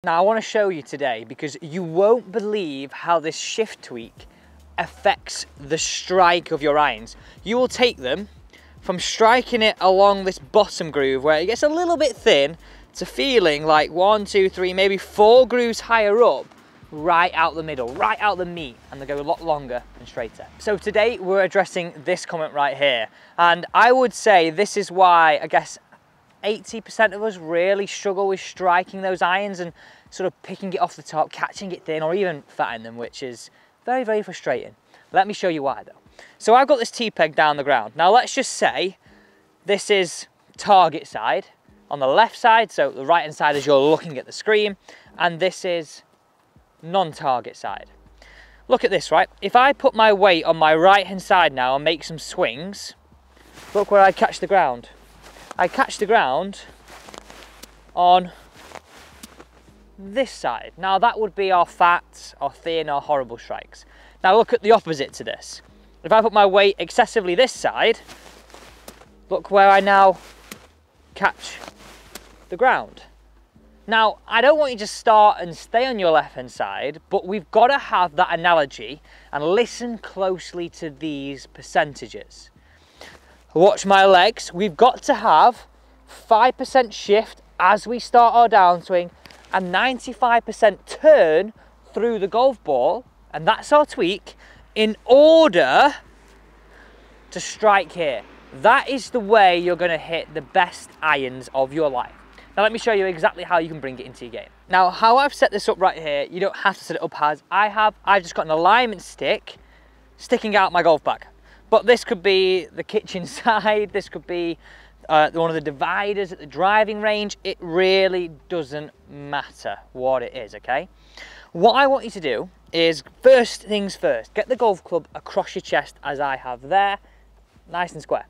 Now I want to show you today because you won't believe how this shift tweak affects the strike of your irons. You will take them from striking it along this bottom groove where it gets a little bit thin to feeling like 1, 2, 3, maybe 4 grooves higher up, right out the middle, right out the meat, and they go a lot longer and straighter. So today we're addressing this comment right here, and I would say this is why I guess 80% of us really struggle with striking those irons and sort of picking it off the top, catching it thin, or even fatting them, which is very, very frustrating. Let me show you why though. So I've got this T-peg down the ground. Now let's just say this is target side on the left side, so the right hand side as you're looking at the screen, and this is non-target side. Look at this, right? If I put my weight on my right hand side now and make some swings, look where I catch the ground. I catch the ground on this side. Now that would be our fat, our thin, our horrible strikes. Now look at the opposite to this. If I put my weight excessively this side, look where I now catch the ground. Now, I don't want you to start and stay on your left hand side, but we've got to have that analogy and listen closely to these percentages. Watch my legs. We've got to have 5% shift as we start our downswing and 95% turn through the golf ball, and that's our tweak, in order to strike here. That is the way you're going to hit the best irons of your life. Now let me show you exactly how you can bring it into your game. Now how I've set this up right here, you don't have to set it up as I have. I've just got an alignment stick sticking out my golf bag. But this could be the kitchen side, this could be one of the dividers at the driving range. It really doesn't matter what it is, okay? What I want you to do is, first things first, get the golf club across your chest as I have there, nice and square.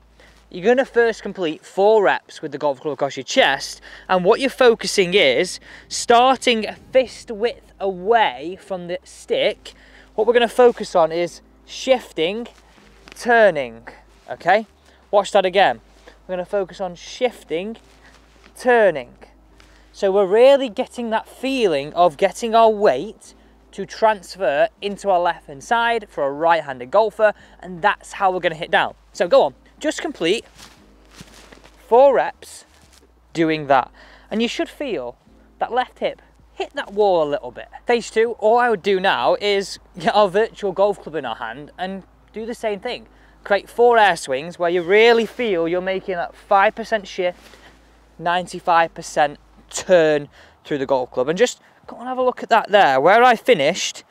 You're going to first complete 4 reps with the golf club across your chest, and what you're focusing is starting fist width away from the stick. What we're going to focus on is shifting, turning, okay? Watch that again. We're going to focus on shifting, turning. So we're really getting that feeling of getting our weight to transfer into our left hand side for a right-handed golfer, and that's how we're going to hit down. So go on, just complete 4 reps doing that, and you should feel that left hip hit that wall a little bit. Phase 2, all I would do now is get our virtual golf club in our hand and do the same thing. Create 4 air swings where you really feel you're making that 5% shift, 95% turn through the golf club. And just go and have a look at that there. Where I finished,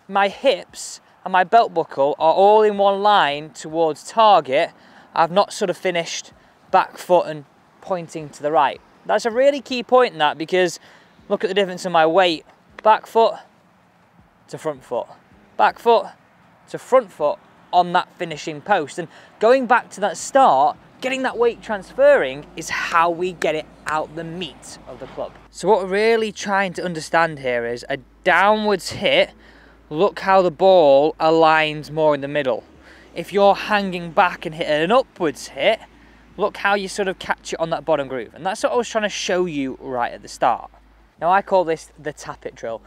my hips and my belt buckle are all in one line towards target. I've not sort of finished back foot and pointing to the right. That's a really key point in that, because look at the difference in my weight. Back foot to front foot. Back foot to front foot on that finishing post. And going back to that start, getting that weight transferring is how we get it out the meat of the club. So what we're really trying to understand here is a downwards hit. Look how the ball aligns more in the middle. If you're hanging back and hitting an upwards hit, look how you sort of catch it on that bottom groove. And that's what I was trying to show you right at the start. Now I call this the tap it drill.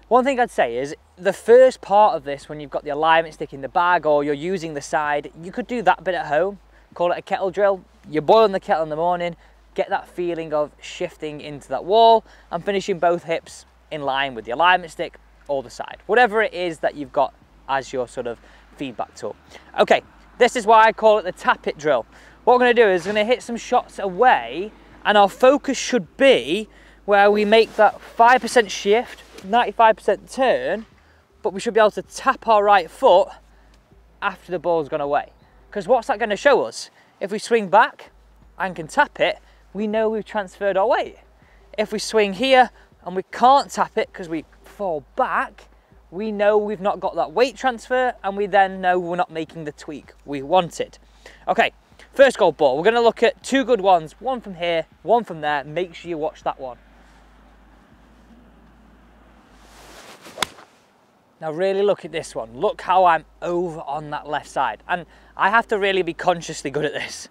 One thing I'd say is the first part of this, when you've got the alignment stick in the bag or you're using the side, you could do that bit at home. Call it a kettle drill. You're boiling the kettle in the morning, get that feeling of shifting into that wall and finishing both hips in line with the alignment stick or the side. Whatever it is that you've got as your sort of feedback tool. Okay, this is why I call it the tap it drill. What we're going to do is we're going to hit some shots away, and our focus should be where we make that 5% shift, 95% turn, but we should be able to tap our right foot after the ball's gone away. Because what's that going to show us? If we swing back and can tap it, we know we've transferred our weight. If we swing here and we can't tap it because we fall back, we know we've not got that weight transfer, and we then know we're not making the tweak we wanted. Okay, first golf ball, we're going to look at 2 good ones, one from here, one from there. Make sure you watch that one. Now really look at this one. Look how I'm over on that left side. And I have to really be consciously good at this.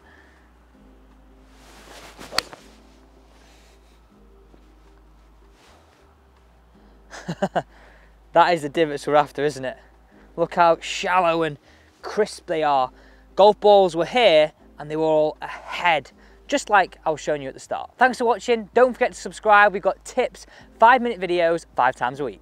That is the divots we're after, isn't it? Look how shallow and crisp they are. Golf balls were here and they were all ahead, just like I was showing you at the start. Thanks for watching. Don't forget to subscribe. We've got tips, 5-minute videos, 5 times a week.